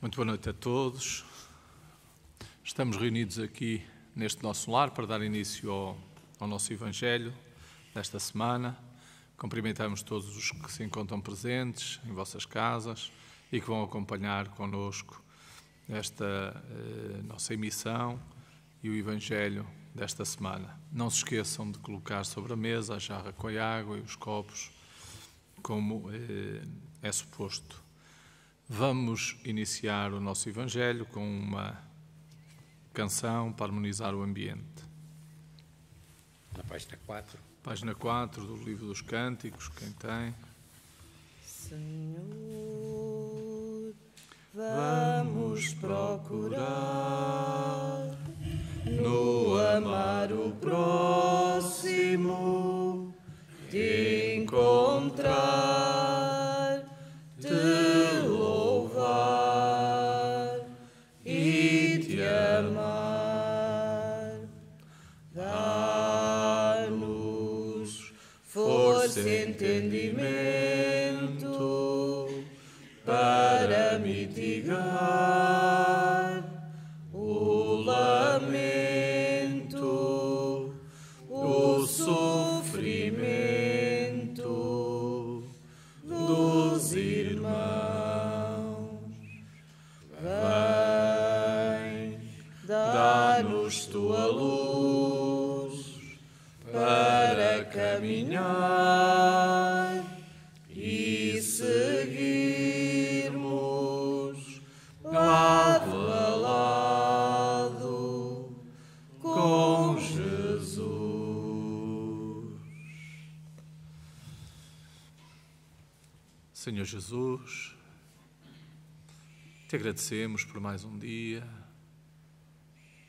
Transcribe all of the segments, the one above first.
Muito boa noite a todos. Estamos reunidos aqui neste nosso lar para dar início ao nosso Evangelho desta semana. Cumprimentamos todos os que se encontram presentes em vossas casas e que vão acompanhar connosco esta nossa emissão e o Evangelho desta semana. Não se esqueçam de colocar sobre a mesa a jarra com a água e os copos, como é suposto. Vamos iniciar o nosso Evangelho com uma canção para harmonizar o ambiente. Na página 4. Página 4 do Livro dos Cânticos, quem tem? Senhor, vamos procurar no amar o próximo, te encontrar, te louvar e te amar. Dá-nos força e entendimento para mitigar o lamento, o sofrimento dos irmãos. Vem, dá-nos tua luz para caminhar e seguirmos lado a lado com Jesus. Senhor Jesus, te agradecemos por mais um dia,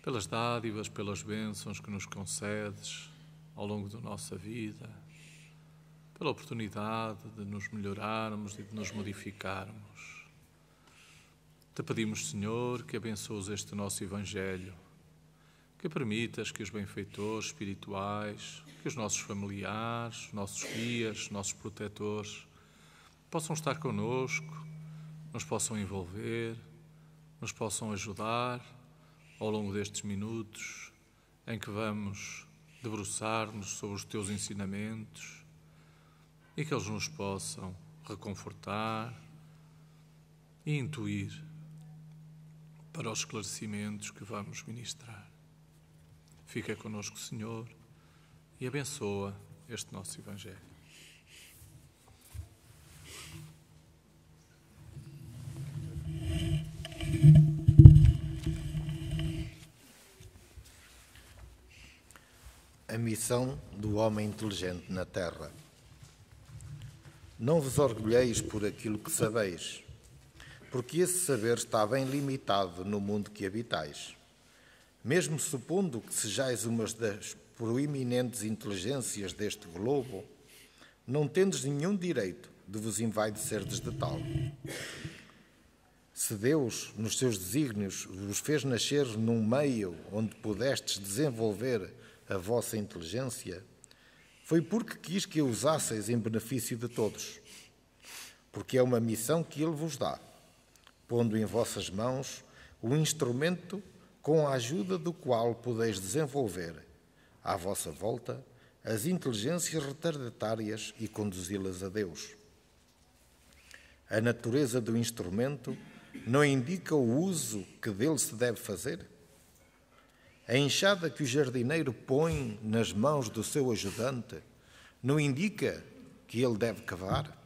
pelas dádivas, pelas bênçãos que nos concedes ao longo da nossa vida, pela oportunidade de nos melhorarmos e de nos modificarmos. Te pedimos, Senhor, que abençoes este nosso Evangelho, que permitas que os benfeitores espirituais, que os nossos familiares, os nossos guias, os nossos protetores, possam estar connosco, nos possam envolver, nos possam ajudar ao longo destes minutos em que vamos debruçar-nos sobre os teus ensinamentos e que eles nos possam reconfortar e intuir para os esclarecimentos que vamos ministrar. Fica connosco, Senhor, e abençoa este nosso Evangelho. A missão do homem inteligente na terra. Não vos orgulheis por aquilo que sabeis, porque esse saber está bem limitado no mundo que habitais. Mesmo supondo que sejais uma das proeminentes inteligências deste globo, não tendes nenhum direito de vos envaidecerdes de tal. Se Deus, nos seus desígnios, vos fez nascer num meio onde pudestes desenvolver a vossa inteligência, foi porque quis que a usasseis em benefício de todos. Porque é uma missão que Ele vos dá, pondo em vossas mãos o instrumento com a ajuda do qual podeis desenvolver, à vossa volta, as inteligências retardatárias e conduzi-las a Deus. A natureza do instrumento não indica o uso que dele se deve fazer? A enxada que o jardineiro põe nas mãos do seu ajudante não indica que ele deve cavar?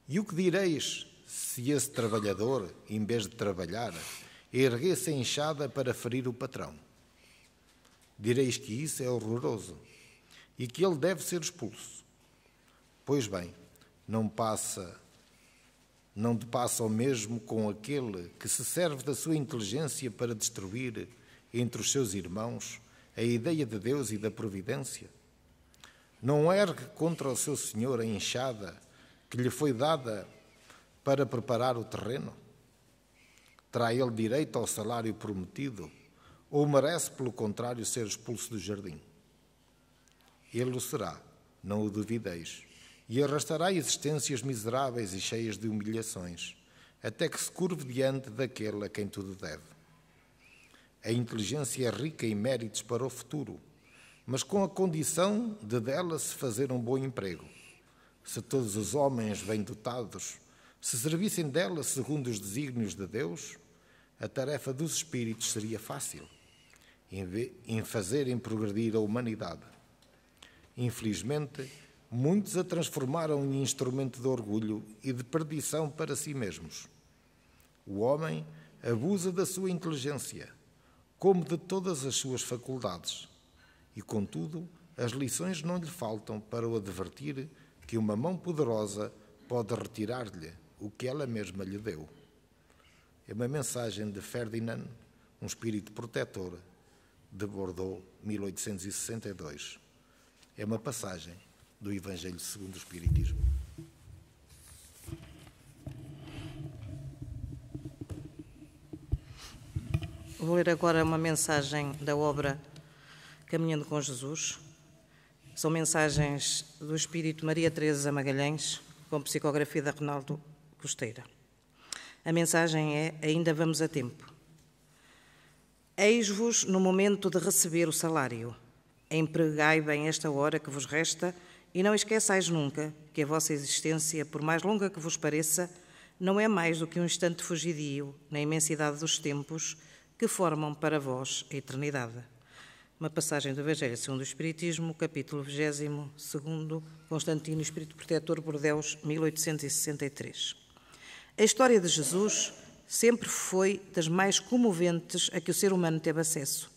E o que direis se esse trabalhador, em vez de trabalhar, erguesse a enxada para ferir o patrão? Direis que isso é horroroso e que ele deve ser expulso. Pois bem, não te passa o mesmo com aquele que se serve da sua inteligência para destruir entre os seus irmãos a ideia de Deus e da providência? Não ergue contra o seu senhor a enxada que lhe foi dada para preparar o terreno? Terá ele direito ao salário prometido ou merece, pelo contrário, ser expulso do jardim? Ele o será, não o duvideis, e arrastará existências miseráveis e cheias de humilhações, até que se curve diante daquele a quem tudo deve. A inteligência é rica em méritos para o futuro, mas com a condição de dela se fazer um bom emprego. Se todos os homens bem dotados se servissem dela segundo os desígnios de Deus, a tarefa dos espíritos seria fácil, em fazerem progredir a humanidade. Infelizmente, muitos a transformaram em instrumento de orgulho e de perdição para si mesmos. O homem abusa da sua inteligência, como de todas as suas faculdades, e, contudo, as lições não lhe faltam para o advertir que uma mão poderosa pode retirar-lhe o que ela mesma lhe deu. É uma mensagem de Ferdinand, um espírito protetor, de Bordeaux, 1862. É uma passagem do Evangelho segundo o Espiritismo. Vou ler agora uma mensagem da obra Caminhando com Jesus. São mensagens do Espírito Maria Teresa Magalhães, com psicografia da Ronaldo Costeira. A mensagem é: ainda vamos a tempo. Eis-vos no momento de receber o salário. Empregai bem esta hora que vos resta e não esqueçais nunca que a vossa existência, por mais longa que vos pareça, não é mais do que um instante fugidio na imensidade dos tempos que formam para vós a eternidade. Uma passagem do Evangelho segundo o Espiritismo, capítulo 22, Constantino, Espírito Protetor, Bordeus, 1863. A história de Jesus sempre foi das mais comoventes a que o ser humano teve acesso.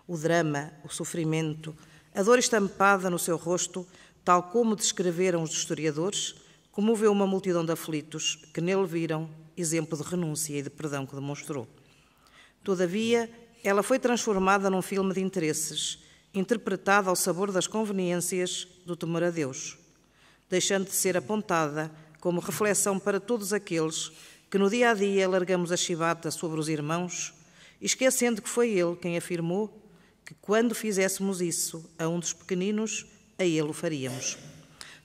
O drama, o sofrimento, a dor estampada no seu rosto, tal como descreveram os historiadores, comoveu uma multidão de aflitos que nele viram exemplo de renúncia e de perdão que demonstrou. Todavia, ela foi transformada num filme de interesses, interpretada ao sabor das conveniências do temor a Deus, deixando de ser apontada como reflexão para todos aqueles que no dia a dia largamos a chibata sobre os irmãos, esquecendo que foi ele quem afirmou que quando fizéssemos isso a um dos pequeninos, a ele o faríamos.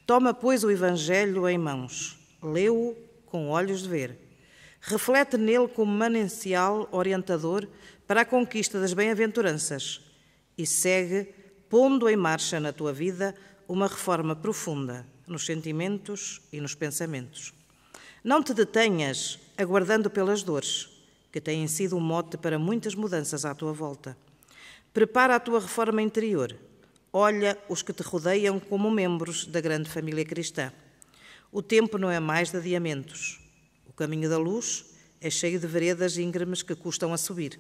Toma, pois, o Evangelho em mãos, lê-o com olhos de ver, reflete nele como manancial orientador para a conquista das bem-aventuranças e segue, pondo em marcha na tua vida uma reforma profunda nos sentimentos e nos pensamentos. Não te detenhas aguardando pelas dores, que têm sido um mote para muitas mudanças à tua volta. Prepara a tua reforma interior. Olha os que te rodeiam como membros da grande família cristã. O tempo não é mais de adiamentos. O caminho da luz é cheio de veredas íngremes que custam a subir.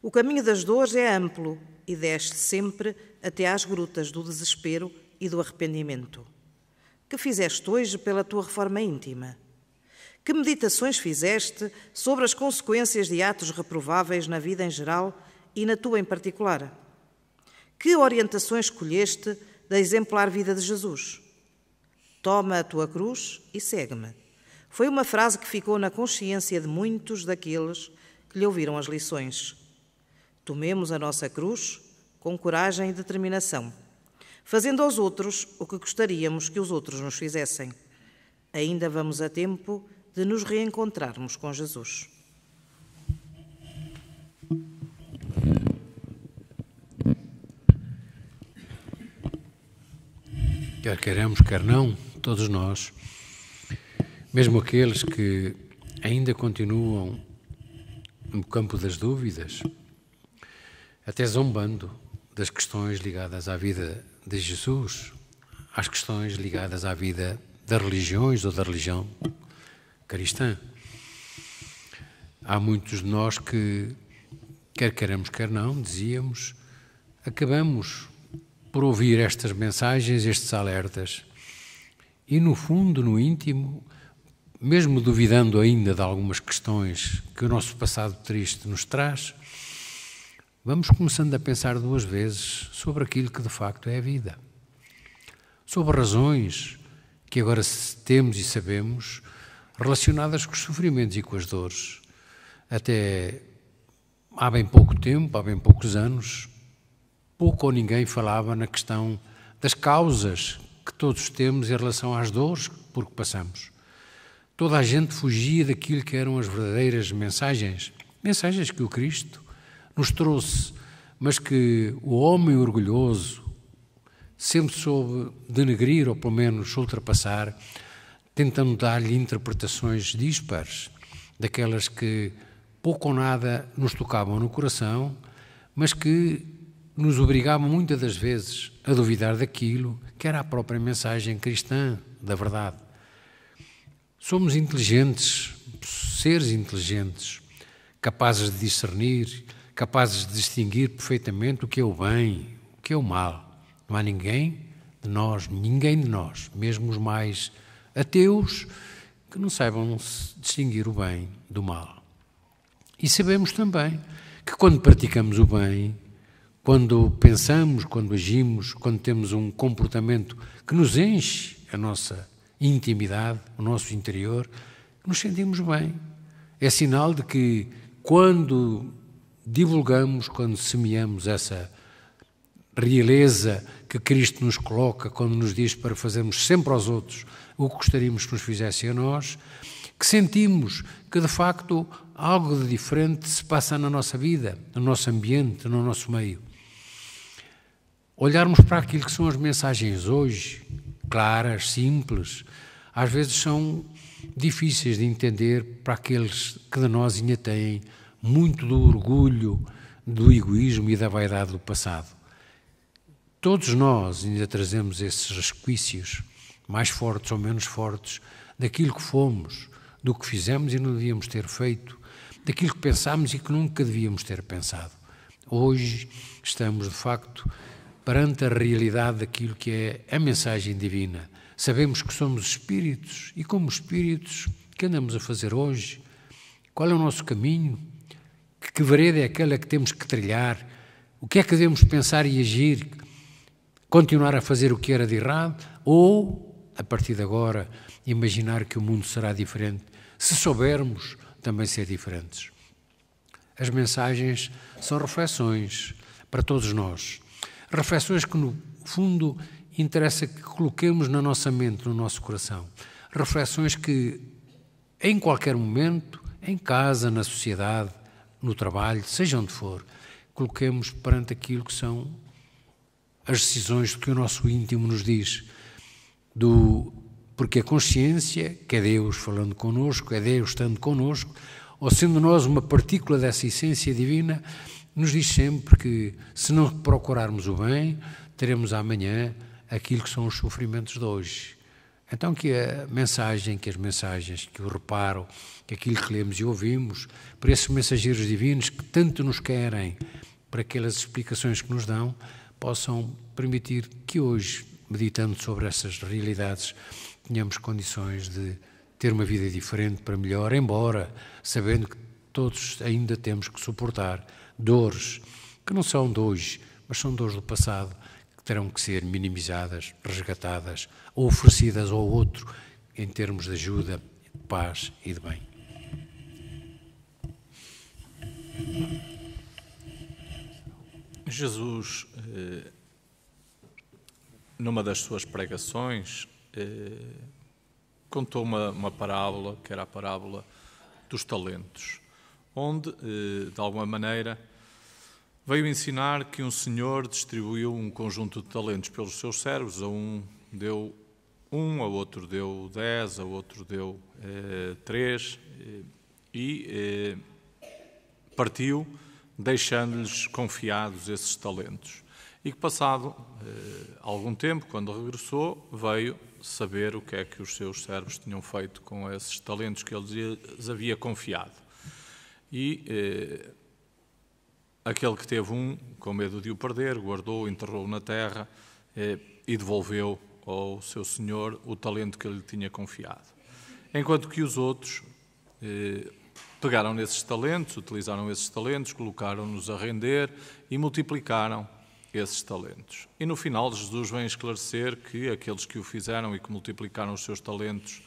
O caminho das dores é amplo e desce sempre até às grutas do desespero e do arrependimento. Que fizeste hoje pela tua reforma íntima? Que meditações fizeste sobre as consequências de atos reprováveis na vida em geral e na tua em particular? Que orientações escolheste da exemplar vida de Jesus? Toma a tua cruz e segue-me. Foi uma frase que ficou na consciência de muitos daqueles que lhe ouviram as lições. Tomemos a nossa cruz com coragem e determinação, fazendo aos outros o que gostaríamos que os outros nos fizessem. Ainda vamos a tempo de nos reencontrarmos com Jesus. Quer queiramos, quer não, todos nós, mesmo aqueles que ainda continuam no campo das dúvidas, até zombando das questões ligadas à vida de Jesus, às questões ligadas à vida das religiões ou da religião cristã. Há muitos de nós que, quer queiramos, quer não, dizíamos, acabamos por ouvir estas mensagens, estes alertas, e no fundo, no íntimo, mesmo duvidando ainda de algumas questões que o nosso passado triste nos traz, vamos começando a pensar duas vezes sobre aquilo que de facto é a vida. Sobre razões que agora temos e sabemos relacionadas com os sofrimentos e com as dores. Até há bem pouco tempo, há bem poucos anos, pouco ou ninguém falava na questão das causas que todos temos em relação às dores por que passamos. Toda a gente fugia daquilo que eram as verdadeiras mensagens que o Cristo nos trouxe, mas que o homem orgulhoso sempre soube denegrir ou pelo menos ultrapassar, tentando dar-lhe interpretações dispares, daquelas que pouco ou nada nos tocavam no coração, mas que nos obrigavam muitas das vezes a duvidar daquilo que era a própria mensagem cristã da verdade. Somos inteligentes, seres inteligentes, capazes de discernir, capazes de distinguir perfeitamente o que é o bem, o que é o mal. Não há ninguém de nós, mesmo os mais ateus, que não saibam distinguir o bem do mal. E sabemos também que quando praticamos o bem, quando pensamos, quando agimos, quando temos um comportamento que nos enche a nossa intimidade, o nosso interior, nos sentimos bem. É sinal de que quando divulgamos, quando semeamos essa realeza que Cristo nos coloca, quando nos diz para fazermos sempre aos outros o que gostaríamos que nos fizessem a nós, que sentimos que de facto algo de diferente se passa na nossa vida, no nosso ambiente, no nosso meio. Olharmos para aquilo que são as mensagens hoje, claras, simples, às vezes são difíceis de entender para aqueles que de nós ainda têm muito do orgulho, do egoísmo e da vaidade do passado. Todos nós ainda trazemos esses resquícios, mais fortes ou menos fortes, daquilo que fomos, do que fizemos e não devíamos ter feito, daquilo que pensámos e que nunca devíamos ter pensado. Hoje estamos, de facto, perante a realidade daquilo que é a mensagem divina. Sabemos que somos espíritos e como espíritos, o que andamos a fazer hoje? Qual é o nosso caminho? Que vereda é aquela que temos que trilhar? O que é que devemos pensar e agir? Continuar a fazer o que era de errado? Ou, a partir de agora, imaginar que o mundo será diferente? Se soubermos também ser diferentes. As mensagens são reflexões para todos nós. Reflexões que, no fundo, interessa que coloquemos na nossa mente, no nosso coração. Reflexões que, em qualquer momento, em casa, na sociedade, no trabalho, seja onde for, coloquemos perante aquilo que são as decisões que o nosso íntimo nos diz. Porque a consciência, que é Deus falando connosco, é Deus estando connosco, ou sendo nós uma partícula dessa essência divina, nos diz sempre que, se não procurarmos o bem, teremos amanhã aquilo que são os sofrimentos de hoje. Então que as mensagens, que o reparo, que aquilo que lemos e ouvimos, por esses mensageiros divinos que tanto nos querem, para aquelas explicações que nos dão, possam permitir que hoje, meditando sobre essas realidades, tenhamos condições de ter uma vida diferente para melhor, embora sabendo que todos ainda temos que suportar dores que não são de hoje, mas são dores do passado, que terão que ser minimizadas, resgatadas ou oferecidas ao outro em termos de ajuda, de paz e de bem. Jesus, numa das suas pregações, contou uma parábola, que era a parábola dos talentos, onde, de alguma maneira, veio ensinar que um senhor distribuiu um conjunto de talentos pelos seus servos. A um deu 1, a outro deu 10, a outro deu 3, e partiu, deixando-lhes confiados esses talentos. E que, passado algum tempo, quando regressou, veio saber o que é que os seus servos tinham feito com esses talentos que ele lhes havia confiado. E aquele que teve um, com medo de o perder, guardou, enterrou na terra e devolveu ao seu senhor o talento que ele lhe tinha confiado. Enquanto que os outros pegaram nesses talentos, utilizaram esses talentos, colocaram-nos a render e multiplicaram esses talentos. E no final Jesus vem esclarecer que aqueles que o fizeram e que multiplicaram os seus talentos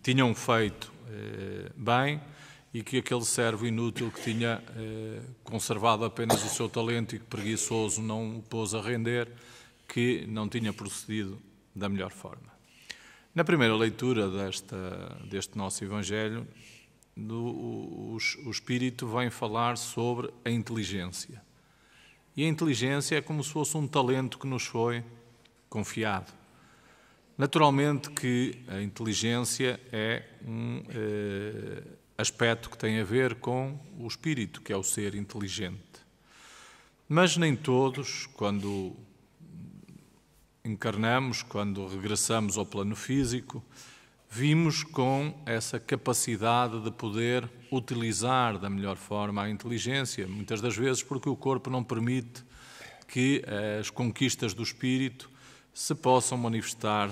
tinham feito bem, e que aquele servo inútil que tinha conservado apenas o seu talento e que preguiçoso não o pôs a render, que não tinha procedido da melhor forma. Na primeira leitura deste nosso Evangelho, o Espírito vem falar sobre a inteligência. E a inteligência é como se fosse um talento que nos foi confiado. Naturalmente que a inteligência é um aspecto que tem a ver com o espírito, que é o ser inteligente. Mas nem todos, quando encarnamos, quando regressamos ao plano físico, vimos com essa capacidade de poder utilizar da melhor forma a inteligência, muitas das vezes porque o corpo não permite que as conquistas do espírito se possam manifestar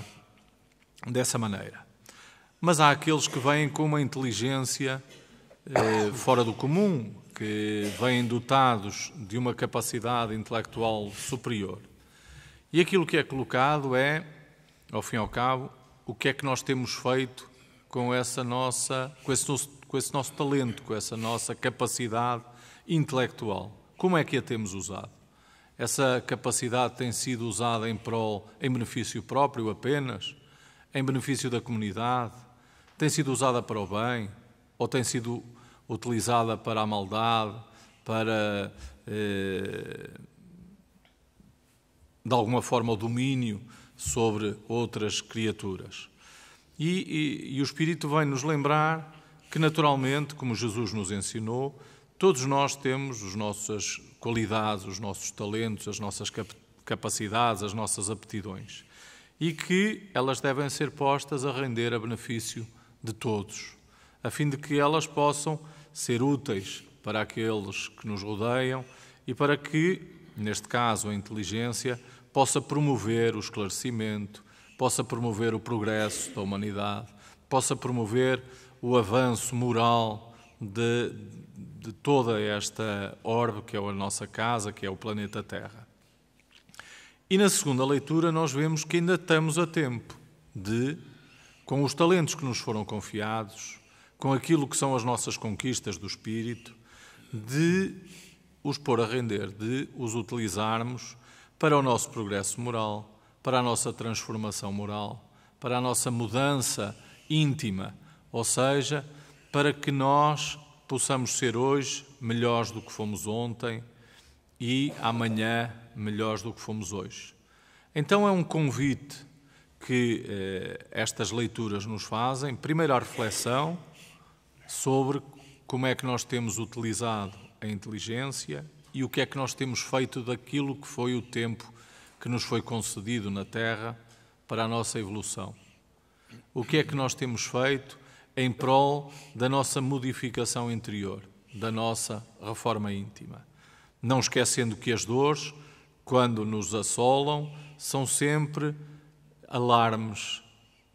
dessa maneira. Mas há aqueles que vêm com uma inteligência fora do comum, que vêm dotados de uma capacidade intelectual superior. E aquilo que é colocado é, ao fim e ao cabo, o que é que nós temos feito com esse nosso talento, com essa nossa capacidade intelectual. Como é que a temos usado? Essa capacidade tem sido usada em benefício próprio apenas? Em benefício da comunidade? Tem sido usada para o bem? Ou tem sido utilizada para a maldade, para, de alguma forma, o domínio sobre outras criaturas? E o Espírito vem nos lembrar que, naturalmente, como Jesus nos ensinou, todos nós temos as nossas qualidades, os nossos talentos, as nossas capacidades, as nossas aptidões, e que elas devem ser postas a render a benefício de todos, a fim de que elas possam ser úteis para aqueles que nos rodeiam e para que, neste caso, a inteligência possa promover o esclarecimento, possa promover o progresso da humanidade, possa promover o avanço moral de toda esta orbe que é a nossa casa, que é o planeta Terra. E na segunda leitura nós vemos que ainda estamos a tempo de, com os talentos que nos foram confiados, com aquilo que são as nossas conquistas do espírito, de os pôr a render, de os utilizarmos para o nosso progresso moral, para a nossa transformação moral, para a nossa mudança íntima, ou seja, para que nós possamos ser hoje melhores do que fomos ontem e amanhã melhores do que fomos hoje. Então é um convite que estas leituras nos fazem, primeiro à reflexão sobre como é que nós temos utilizado a inteligência e o que é que nós temos feito daquilo que foi o tempo que nos foi concedido na Terra para a nossa evolução. O que é que nós temos feito em prol da nossa modificação interior, da nossa reforma íntima. Não esquecendo que as dores, quando nos assolam, são sempre alarmes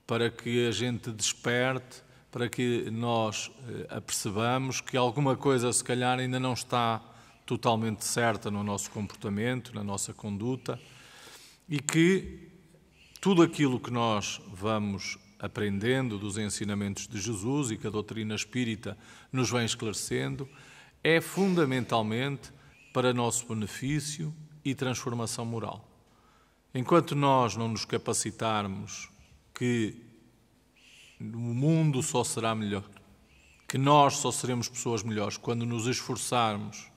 para que a gente desperte, para que nós apercebamos que alguma coisa, se calhar, ainda não está totalmente certa no nosso comportamento, na nossa conduta, e que tudo aquilo que nós vamos aprendendo dos ensinamentos de Jesus e que a doutrina espírita nos vem esclarecendo, é fundamentalmente para nosso benefício e transformação moral. Enquanto nós não nos capacitarmos que o mundo só será melhor, que nós só seremos pessoas melhores quando nos esforçarmos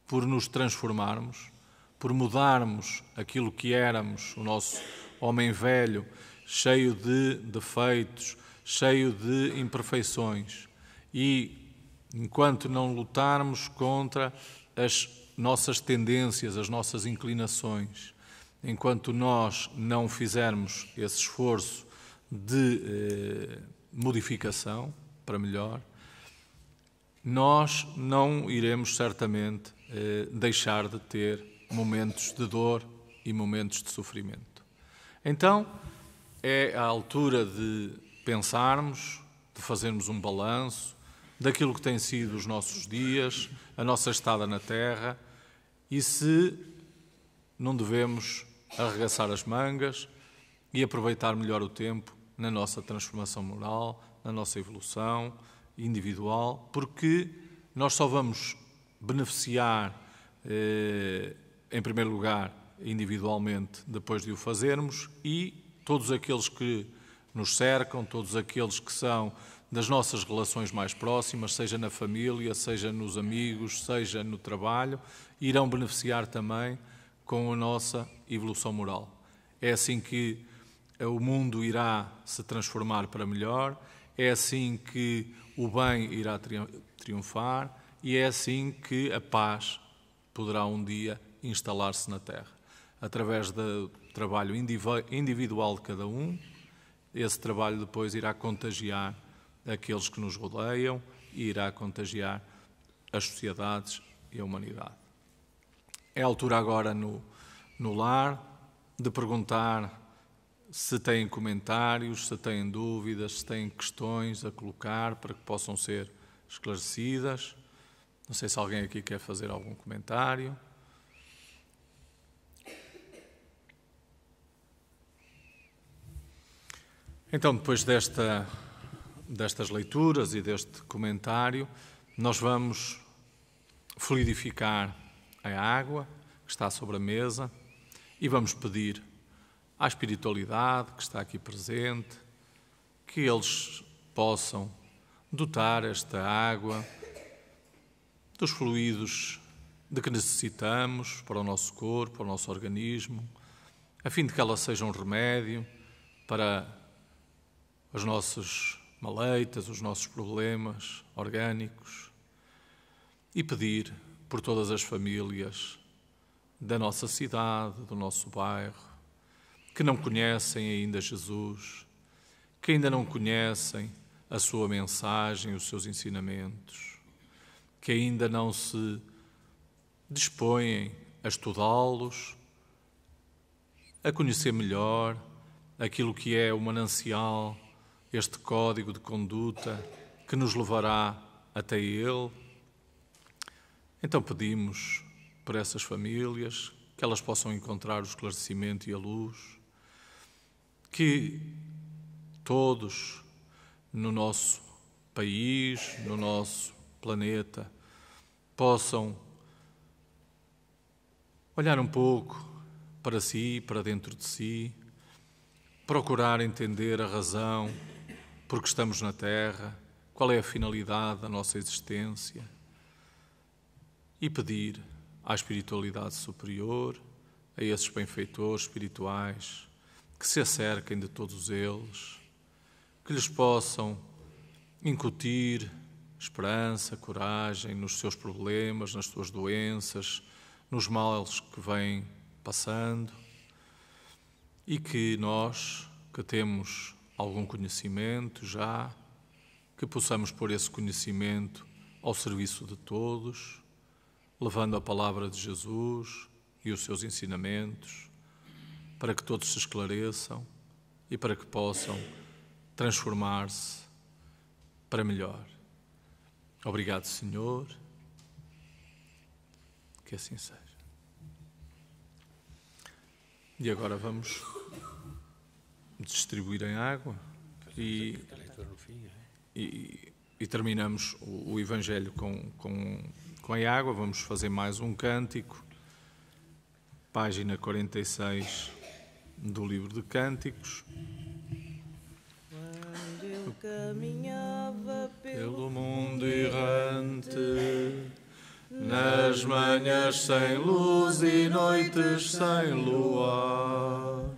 por nos transformarmos, por mudarmos aquilo que éramos, o nosso homem velho, cheio de defeitos, cheio de imperfeições. E enquanto não lutarmos contra as nossas tendências, as nossas inclinações, enquanto nós não fizermos esse esforço de modificação para melhor, nós não iremos certamente deixar de ter momentos de dor e momentos de sofrimento. Então, é a altura de pensarmos, de fazermos um balanço daquilo que têm sido os nossos dias, a nossa estada na Terra, e se não devemos arregaçar as mangas e aproveitar melhor o tempo na nossa transformação moral, na nossa evolução individual, porque nós só vamos beneficiar, em primeiro lugar, individualmente, depois de o fazermos, e todos aqueles que nos cercam, todos aqueles que são das nossas relações mais próximas, seja na família, seja nos amigos, seja no trabalho, irão beneficiar também com a nossa evolução moral. É assim que o mundo irá se transformar para melhor, é assim que o bem irá triunfar e é assim que a paz poderá um dia instalar-se na Terra. Através do trabalho individual de cada um, esse trabalho depois irá contagiar aqueles que nos rodeiam e irá contagiar as sociedades e a humanidade. É a altura agora no lar de perguntar se têm comentários, se têm dúvidas, se têm questões a colocar para que possam ser esclarecidas. Não sei se alguém aqui quer fazer algum comentário. Então, depois destas leituras e deste comentário, nós vamos fluidificar a água que está sobre a mesa e vamos pedir à espiritualidade que está aqui presente que eles possam dotar esta água dos fluidos de que necessitamos para o nosso corpo, para o nosso organismo, a fim de que ela seja um remédio para as nossas maleitas, os nossos problemas orgânicos, e pedir por todas as famílias da nossa cidade, do nosso bairro, que não conhecem ainda Jesus, que ainda não conhecem a sua mensagem, os seus ensinamentos, que ainda não se dispõem a estudá-los, a conhecer melhor aquilo que é o manancial, este código de conduta que nos levará até Ele. Então pedimos por essas famílias que elas possam encontrar o esclarecimento e a luz, que todos no nosso país, no nosso planeta, possam olhar um pouco para si, para dentro de si, procurar entender a razão por que estamos na Terra, qual é a finalidade da nossa existência, e pedir à espiritualidade superior, a esses benfeitores espirituais, que se acerquem de todos eles, que lhes possam incutir esperança, coragem nos seus problemas, nas suas doenças, nos males que vêm passando, e que nós, que temos algum conhecimento já, que possamos pôr esse conhecimento ao serviço de todos, levando a palavra de Jesus e os seus ensinamentos, para que todos se esclareçam e para que possam transformar-se para melhor. Obrigado, Senhor. Que assim seja. E agora vamos distribuir em água e terminamos o Evangelho com a água. Vamos fazer mais um cântico, página 46 do livro de Cânticos. Quando eu caminhava Pelo mundo errante, nas manhãs sem luz e noites sem luar,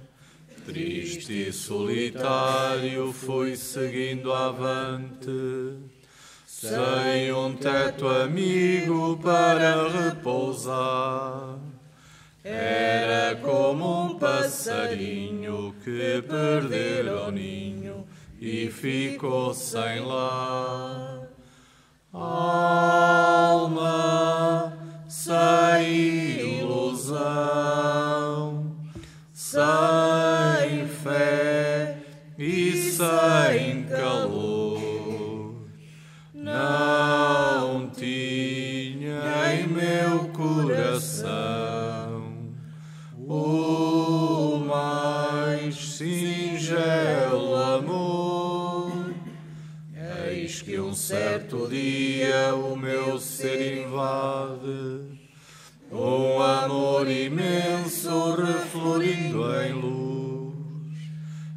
triste e solitário fui seguindo avante, sem um teto amigo para repousar. Era como um passarinho que perdera o ninho e ficou sem lar. Alma sem ilusão, sem fé e sem calor, não tinha em meu coração o mais singelo amor. Eis que um certo dia o meu ser invade um amor imenso reflorindo em luz.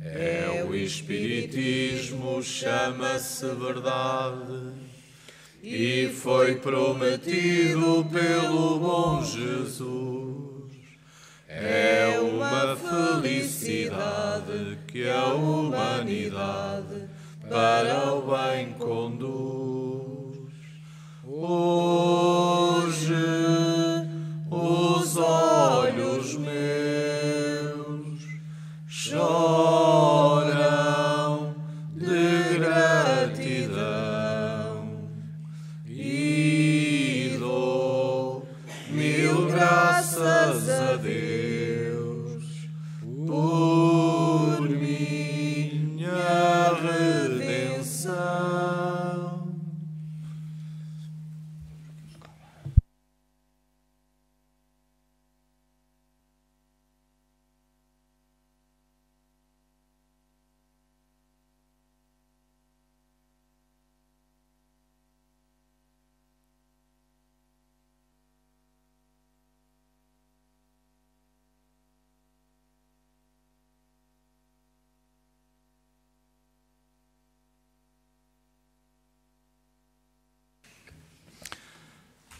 É o Espiritismo, chama-se verdade, e foi prometido pelo bom Jesus. É uma felicidade que a humanidade para o bem conduz. Hoje os olhos meus choram de gratidão e dou mil graças a Deus por minha redenção.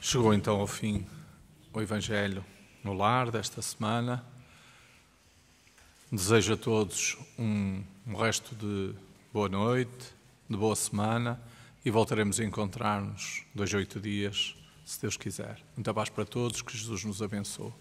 Chegou então ao fim o Evangelho no Lar desta semana. Desejo a todos um resto de boa noite, de boa semana, e voltaremos a encontrar-nos 2 a 8 dias, se Deus quiser. Muita paz para todos, que Jesus nos abençoe.